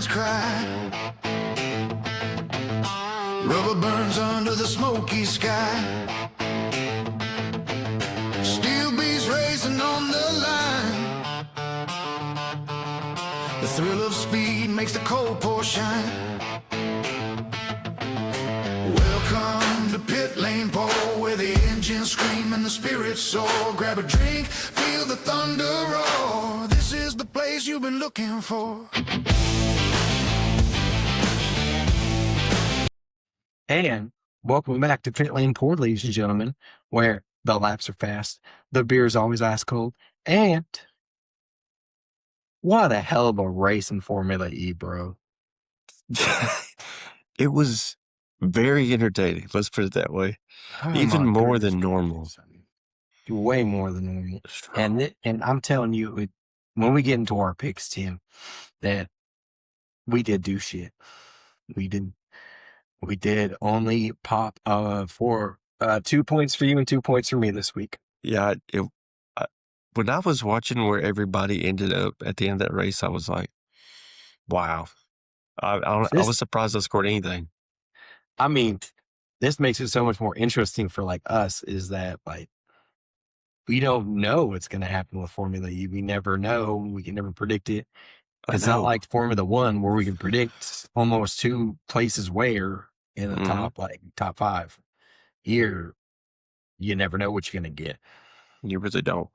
fans cry. Rubber burns under the smoky sky. Steel beats racing on the line. The thrill of speed makes the cold pour shine. Welcome to pit lane pole, where the engines scream and the spirits soar. Grab a drink, feel the thunder roar. This is the place you've been looking for. And welcome back to Pit Lane Port, ladies and gentlemen, where the laps are fast, the beer is always ice cold, and what a hell of a race in Formula E, bro. It was very entertaining. Let's put it that way. Oh, Even my more goodness than normal. gracious. Way more than normal. And I'm telling you, when we get into our picks, Tim, that we did do shit. We did only pop for 2 points for you and 2 points for me this week. Yeah, when I was watching where everybody ended up at the end of that race, I was like, wow. I was surprised I scored anything. I mean, this makes it so much more interesting for like us, is that like we don't know what's going to happen with Formula E. We never know. We can never predict it. It's not like Formula One where we can predict almost 2 places where in the top 5. Here, you never know what you're going to get. You really don't.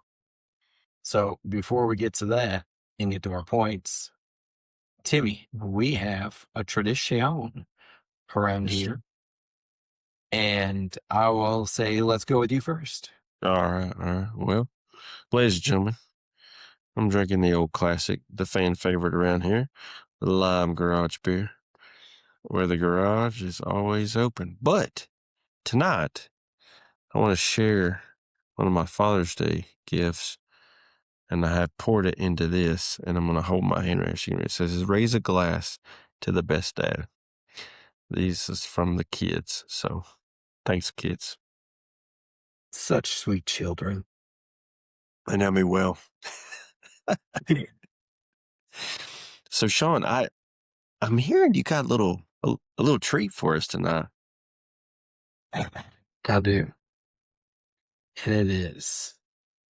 So before we get to that and get to our points, Timmy, we have a tradition around here. And I will say, let's go with you first. All right. Well, ladies and gentlemen, I'm drinking the old classic, the fan favorite around here, the Lime Garage beer, where the garage is always open. But tonight, I want to share one of my Father's Day gifts, and I have poured it into this, and I'm going to hold my hand right here. It says, raise a glass to the best dad. This is from the kids, so thanks, kids. Such sweet children. They know me well. So, Sean, I'm hearing you got a little treat for us tonight. I do. And it is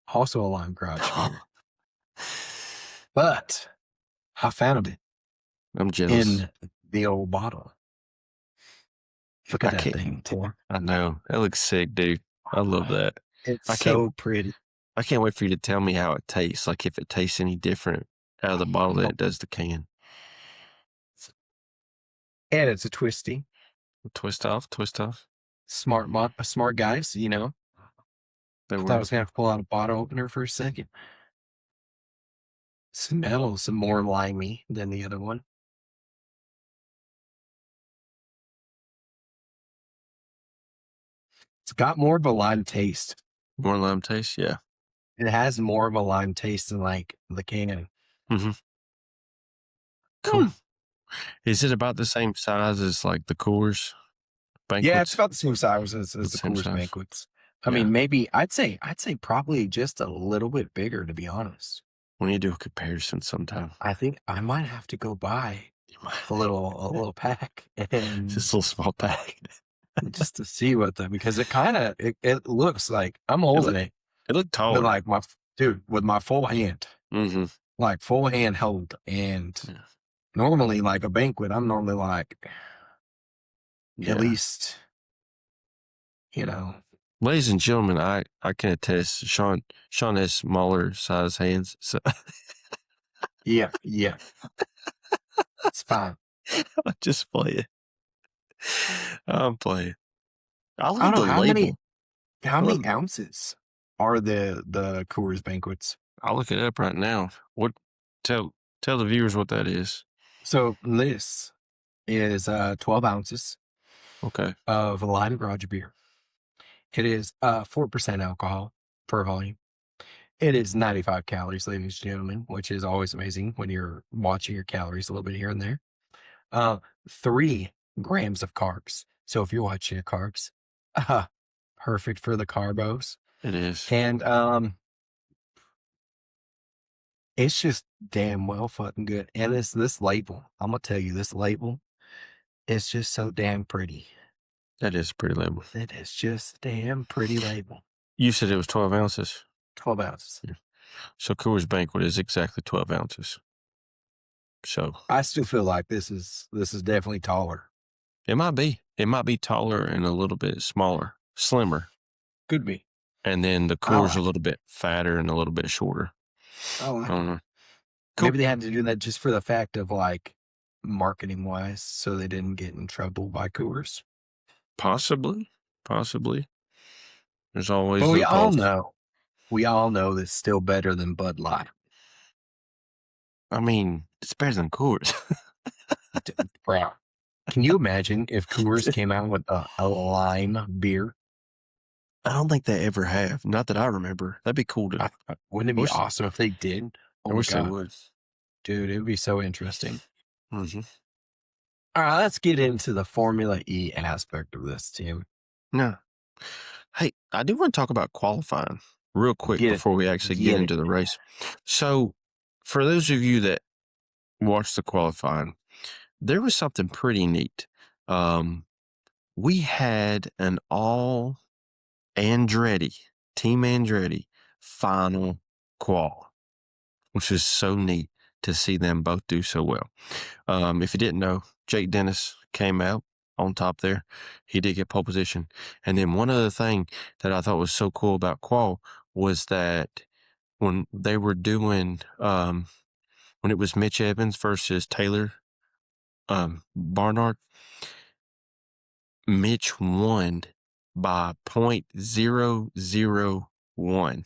also a Lime Garage beer. But I found it. I'm jealous. In the old bottle. Look at that thing, Tim. I know. That looks sick, dude. I love that. It's so pretty. I can't wait for you to tell me how it tastes, like if it tastes any different out of the bottle than it does the can. And it's a twisty. Twist off. Smart guys, you know. I thought I was going to have to pull out a bottle opener for a second. Smells more limey than the other one. It's got more of a lime taste. More lime taste, yeah. It has more of a lime taste than like the can. Mm-hmm. Cool. Is it about the same size as like the Coors Banquets? Yeah, it's about the same size as the Coors Banquets. I mean, maybe I'd say probably just a little bit bigger, to be honest. We need to do a comparison sometime. I think I might have to go buy a little pack, and just a little small pack, just to see what because it looks like I'm holding it. It looked taller. Like with my full hand, like full hand hold, and normally like a banquet, I'm normally like at least, you know. Ladies and gentlemen, I can attest. Sean has smaller size hands, so yeah, it's fine. I just play it. I'm playing. I don't know how many ounces are the Coors Banquets. I'll look it up right now. Tell the viewers what that is. So this is 12 ounces. Okay. Of a Lime Garage beer. It is 4% alcohol per volume. It is 95 calories, ladies and gentlemen, which is always amazing when you're watching your calories a little bit here and there. 3 grams of carbs. So if you're watching your carbs, perfect for the carbos. It is. And It's just damn well fucking good. And it's this label. I'm gonna tell you, this label is just so damn pretty. That is a pretty label. It is just a damn pretty label. You said it was 12 ounces. 12 ounces. So Coors Banquet is exactly 12 ounces. So I still feel like this is definitely taller. it might be. It might be taller and a little bit smaller, slimmer. Could be. And then the I Coors like a little bit fatter and a little bit shorter. I like I don't it. know. Cool. Maybe they had to do that just for the fact of like marketing wise, so they didn't get in trouble by Coors. Possibly. There's always But loopholes. we all know that's still better than Bud Light. I mean, it's better than Coors. Bro, can you imagine if Coors came out with a lime beer? I don't think they ever have. Not that I remember. That'd be cool to. Wouldn't it be wish- awesome if they did? Oh I my wish they God. would. Dude, it would be so interesting. Mm-hmm. All right, let's get into the Formula E aspect of this, Tim. No. Hey, I do want to talk about qualifying real quick Get it. before we actually Get get it. into the race. So, for those of you that watched the qualifying, there was something pretty neat. We had an all Andretti, Team Andretti final qual, which was so neat to see them both do so well. If you didn't know, Jake Dennis came out on top there. He did get pole position. And then one other thing that I thought was so cool about qual was that when they were doing, when it was Mitch Evans versus Taylor Barnard, Mitch won by 0.001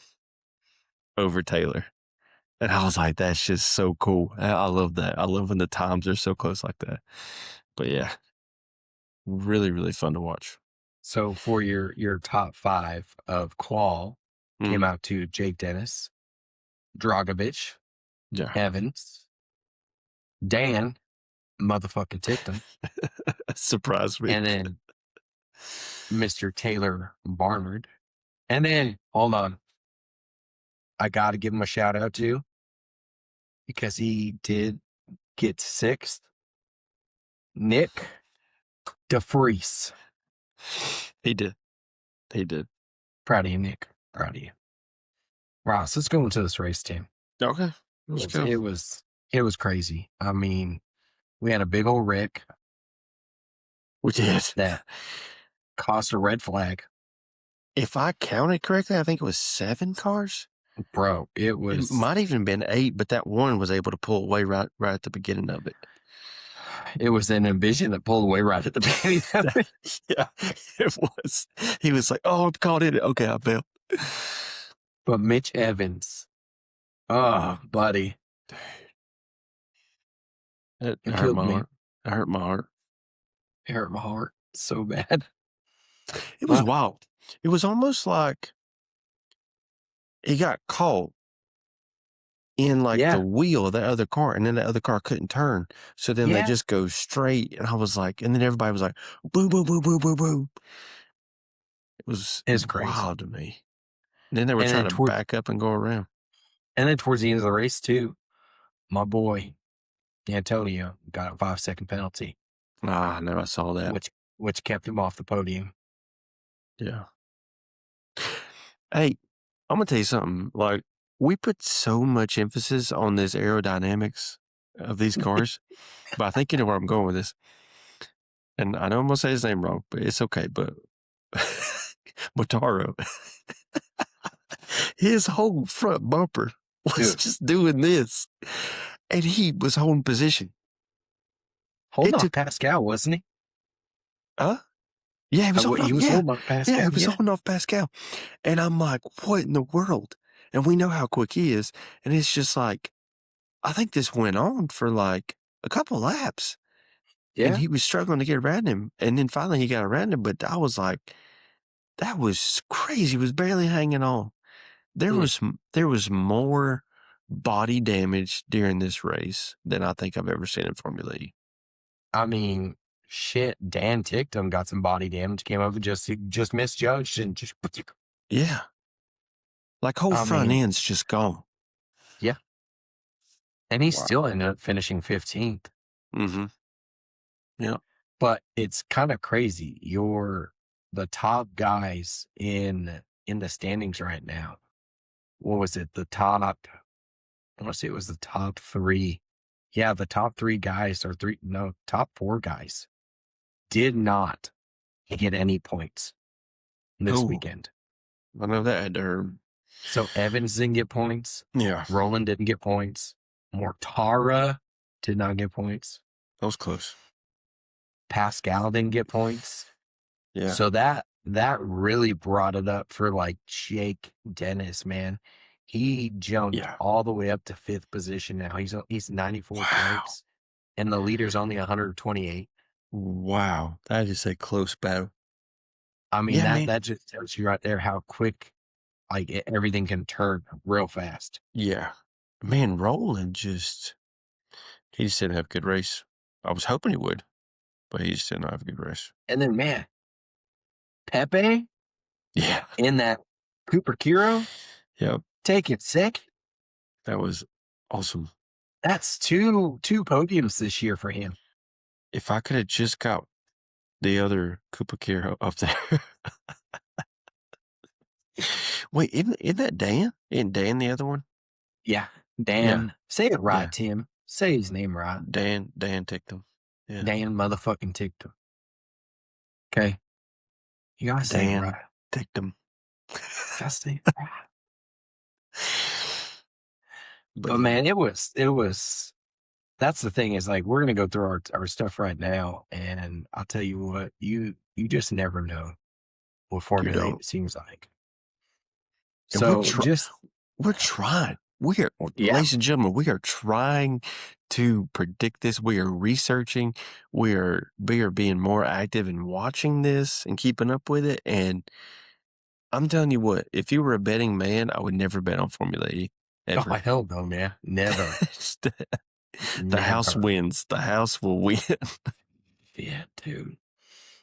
over Taylor. And I was like, that's just so cool. I love that. I love when the times are so close like that. But yeah, really, really fun to watch. So for your top 5 of qual came Mm. out to Jake Dennis, Dragovich, Yeah. Evans, Dan, motherfucking ticked him, Surprised me. and then Mr. Taylor Barnard. And then, hold on, I got to give him a shout out too, because he did get 6th. Nick DeFries. He did. Proud of you, Nick. Proud of you. Ross, let's go into this race, Tim. Okay. Let's go. It was crazy. I mean, we had a big old wreck We did. that cost a red flag. If I counted correctly, I think it was 7 cars. Bro, it It was might even been 8, but that one was able to pull away right at the beginning of it. an Envision that pulled away right at the beginning of it. Yeah, it was. He was like, "Oh, I'm caught in it. Okay, I bailed." But Mitch Evans, oh, buddy, It it hurt killed my me. heart. It hurt my heart. It hurt my heart so bad. It was But- wild. It was almost like he got caught in like Yeah. the wheel of that other car, and then the other car couldn't turn. So then they Yeah. just go straight, and I was like, and then everybody was like, "Boom, boom, boom, boom, boom, boom." It's crazy. wild to me. And then they were And trying then to toward- back up and go around. And then towards the end of the race too, my boy Antonio got a 5-second penalty, Ah, no, I saw that. which kept him off the podium. Yeah. Hey, I'm gonna tell you something. Like, we put so much emphasis on this aerodynamics of these cars, but I think you know where I'm going with this. And I know I'm gonna say his name wrong, but it's okay. But Motaro, his whole front bumper was Dude. just doing this, and he was holding position. Holding It off took- Pascal, wasn't he? Huh? Yeah, he was holding off. Yeah. holding off Pascal. Yeah, he was holding off Pascal. And I'm like, what in the world? And we know how quick he is. And it's just like, I think this went on for like a couple laps. Yeah. And he was struggling to get around him. And then finally he got around him. But I was like, that was crazy. He was barely hanging on. There was more body damage during this race than I think I've ever seen in Formula E. I mean, shit, Dan ticked him, got some body damage, came over, just misjudged and just. Yeah. Like whole I front mean- end's just gone. Yeah. And he Wow. still ended up finishing 15th. Mm-hmm. Yeah. But it's kind of crazy. The top guys in the standings right now. What was it? I want to say it was the top three. Yeah, the top three guys top four guys did not get any points this Oh, weekend. I know that had to hurt. So Evans didn't get points. Yeah. Roland didn't get points. Mortara did not get points. That was close. Pascal didn't get points. Yeah. So that really brought it up for like Jake Dennis, man. He jumped all the way up to 5th position now. He's 94 points, and the leader's only 128. Wow. That is a close battle. I mean, Yeah, man. that just tells you right there how quick everything can turn real fast. Yeah. Man, Roland he just didn't have a good race. I was hoping he would, but he just did not have a good race. And then, man, Pepe Yeah. in that Cooper Kiro, Yep. taking second. That was awesome. That's two podiums this year for him. If I could have just got the other Koopa Kiro up there. Wait, isn't that Dan? Isn't Dan the other one? Yeah, Dan. Yeah. Say it right, Yeah. Tim. Say his name right. Dan ticked him. Yeah. Dan motherfucking ticked him. Okay. You gotta say it right. Ticked him. Gotta say it right. But man, it was that's the thing is like we're gonna go through our stuff right now, and I'll tell you what, you just never know what Formula 8 seems like. And So we're trying. Ladies and gentlemen, we are trying to predict this. We are researching. We are being more active in watching this and keeping up with it. And I'm telling you what, if you were a betting man, I would never bet on Formula E. Ever. Oh, hell no, man. Never. The house wins. The house will win. Yeah, dude.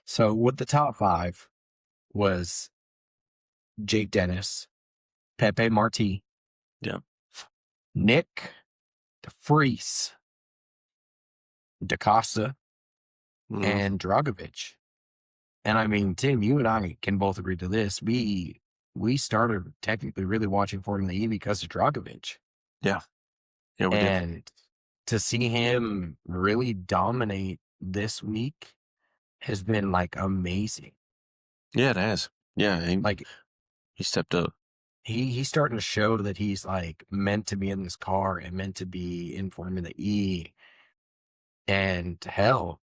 So with the top 5 was Jake Dennis, Pepe Marti, Yep. Nick DeFries, DaCosta, and Dragovich. And I mean, Tim, you and I can both agree to this. We started technically really watching Formula E because of Dragovich. Yeah. Yeah, we did. To see him really dominate this week has been like amazing. Yeah, it has. Yeah, he stepped up. He's starting to show that he's like meant to be in this car and meant to be in Formula E. And hell,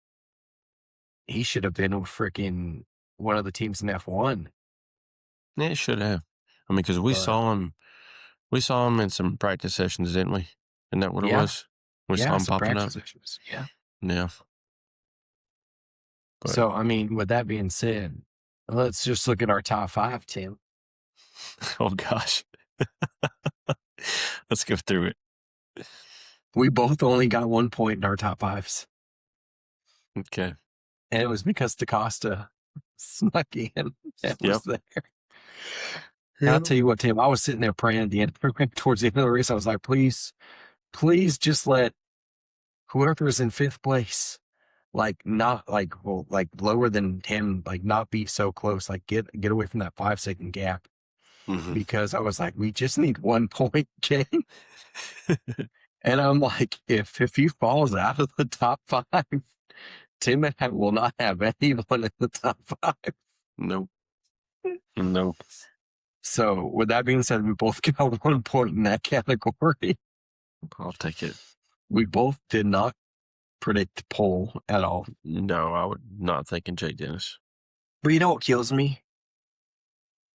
he should have been with freaking one of the teams in F1. Yeah, he should have. I mean, because we saw him in some practice sessions, didn't we? Isn't that what it was? We saw him popping up. Sessions. Yeah. Yeah. But, so, I mean, with that being said, let's just look at our top 5, Tim. Oh, gosh. Let's go through it. We both only got 1 point in our top 5s. Okay. And it was because DaCosta snuck in and was there. And I'll tell you what, Tim, I was sitting there praying at the end, towards the end of the race. I was like, please just let whoever is in 5th place, not lower than him, not be so close, get away from that 5-second gap. Mm-hmm. Because I was like, we just need 1 point, Jay. And I'm like, if he falls out of the top 5, Tim and I will not have anyone in the top 5. Nope. So with that being said, we both got 1 point in that category. I'll take it. We both did not predict pole at all. No, I would not think in Jake Dennis. But you know what kills me?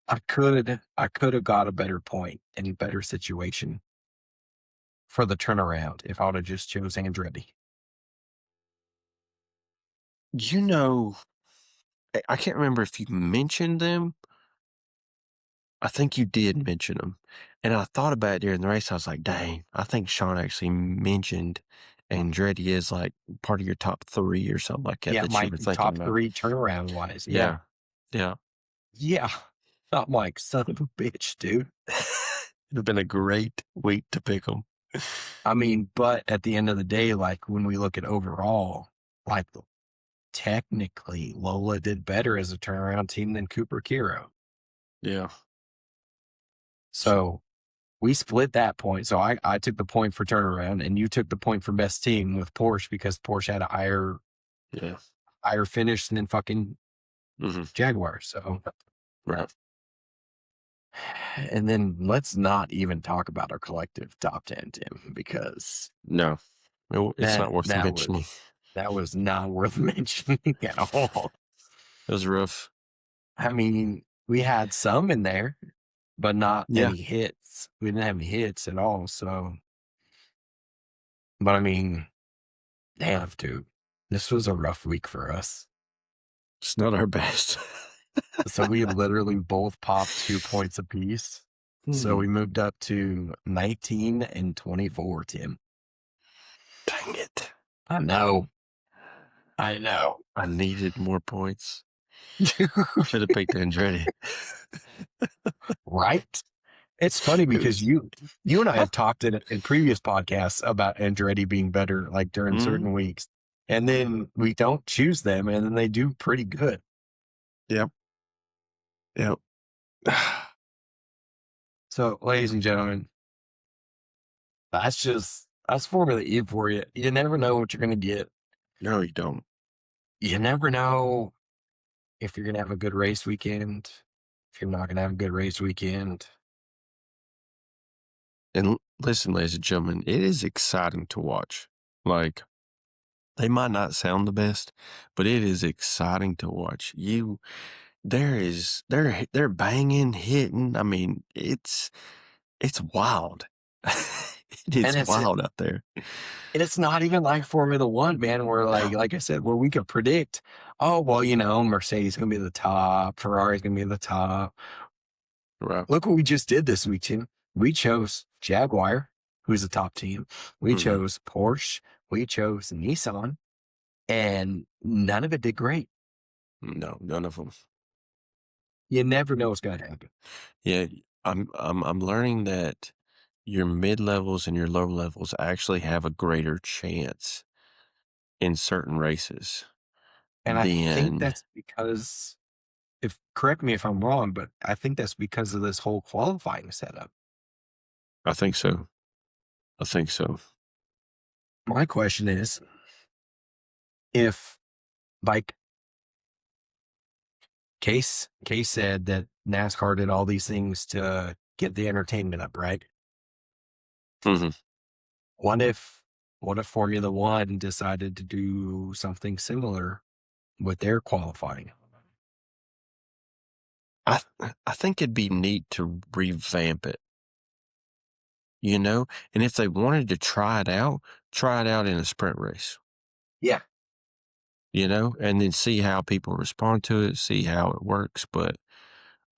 I could have got a better point and a better situation for the turnaround if I would have just chose Andretti. You know, I can't remember if you mentioned them. I think you did mention them. And I thought about it during the race. I was like, dang, I think Sean actually mentioned Andretti is like part of your top 3 or something like that. Yeah, that my you were thinking top about. 3 turnaround wise. Yeah. Yeah. I'm like, son of a bitch, dude. It'd have been a great week to pick them. I mean, but at the end of the day, like when we look at overall, like technically Lola did better as a turnaround team than Cooper Kiro. Yeah. So we split that point. So I took the point for turnaround and you took the point for best team with Porsche because Porsche had a Yeah. higher finish than fucking Mm-hmm. Jaguar. So, Right. and then let's not even talk about our collective top 10, Tim, because No, it's not worth that mentioning. was not worth mentioning at all. It was rough. I mean, we had some in there, but not Yeah. any hits. We didn't have any hits at all. So, but I mean, damn, dude, this was a rough week for us. It's not our best. So we literally both popped 2 points apiece. So we moved up to 19 and 24, Tim. Dang it. I know. I know. I needed more points. Should have picked Andretti. Right? It's funny because you and I have talked in previous podcasts about Andretti being better, like during certain weeks, and then we don't choose them, and then they do pretty good. Yep. Yep. So, ladies and gentlemen, that's Formula E for you. You never know what you're going to get. No, you don't. You never know if you're going to have a good race weekend, if you're not going to have a good race weekend. And listen, ladies and gentlemen, it is exciting to watch. Like, they might not sound the best, but it is exciting to watch. They're banging, hitting. I mean, it's wild. It is And wild out there. it's not even like Formula One, man, where like I said, where we could predict, oh, well, Mercedes going to be the top, Ferrari's going to be the top. Right. Look what we just did this week, Tim. We chose Jaguar, who's the top team. We chose Porsche. We chose Nissan, and none of it did great. No, none of them. You never know what's going to happen. Yeah, I'm learning that your mid levels and your low levels actually have a greater chance in certain races. And I think Then that's because, if correct me if I'm wrong, but I think that's because of this whole qualifying setup. I think so. I think so. My question is, if like Case said that NASCAR did all these things to get the entertainment up, right? hmm What if Formula One decided to do something similar with their qualifying? I think it'd be neat to revamp it, and if they wanted to try it out in a sprint race, Yeah. and then see how people respond to it, see how it works. But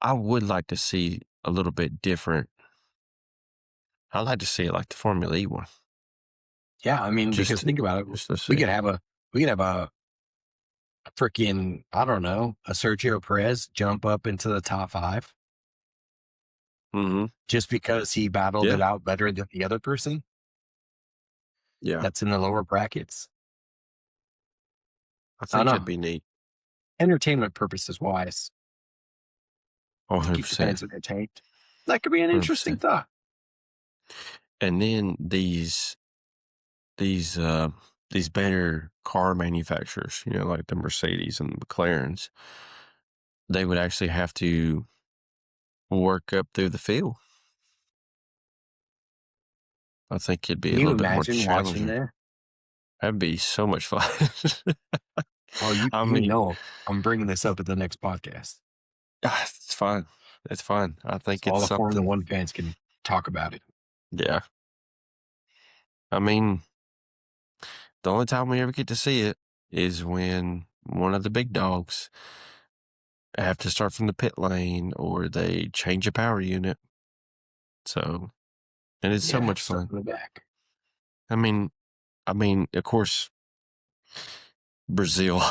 I would like to see a little bit different. I'd like to see it like the Formula E one. Yeah. I mean, because think about it. Just to We see. could have a freaking, I don't know, a Sergio Perez jump up into the top 5 just because he battled it Yeah. out better than the other person Yeah. that's in the lower brackets. I I think don't that'd know. be neat. Entertainment purposes wise, Oh, to keep the fans 100%. entertained. That could be an interesting 100%. thought. And then these better car manufacturers, like the Mercedes and the McLarens, they would actually have to work up through the field. I think it'd be Can a you little bit more imagine watching challenging. that? That'd be so much fun. Oh, I mean, I'm bringing this up at the next podcast. it's fine. It's fine. I think So all it's the Formula something. One fans can talk about it. Yeah. I mean, the only time we ever get to see it is when one of the big dogs have to start from the pit lane or they change a power unit. So, and it's so much Start fun. from the back. I mean, of course, Brazil,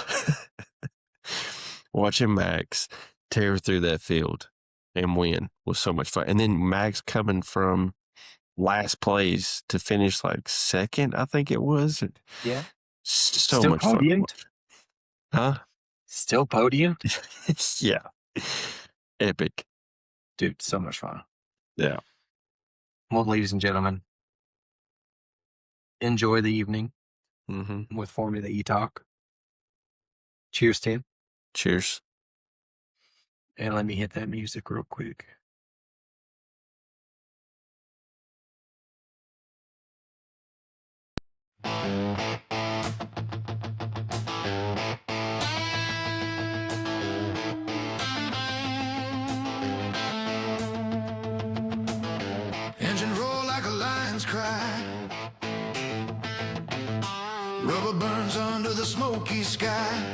watching Max tear through that field and win was so much fun. And then Max coming from last place to finish like second, I think it was. Yeah. So Still much fun. podiumed? Huh? Still podium? Yeah. Epic. Dude, so much fun. Yeah. Well, ladies and gentlemen, enjoy the evening Mm-hmm. with Formula E Talk. Cheers, team. Cheers. And let me hit that music real quick. Engine roar like a lion's cry. Rubber burns under the smoky sky.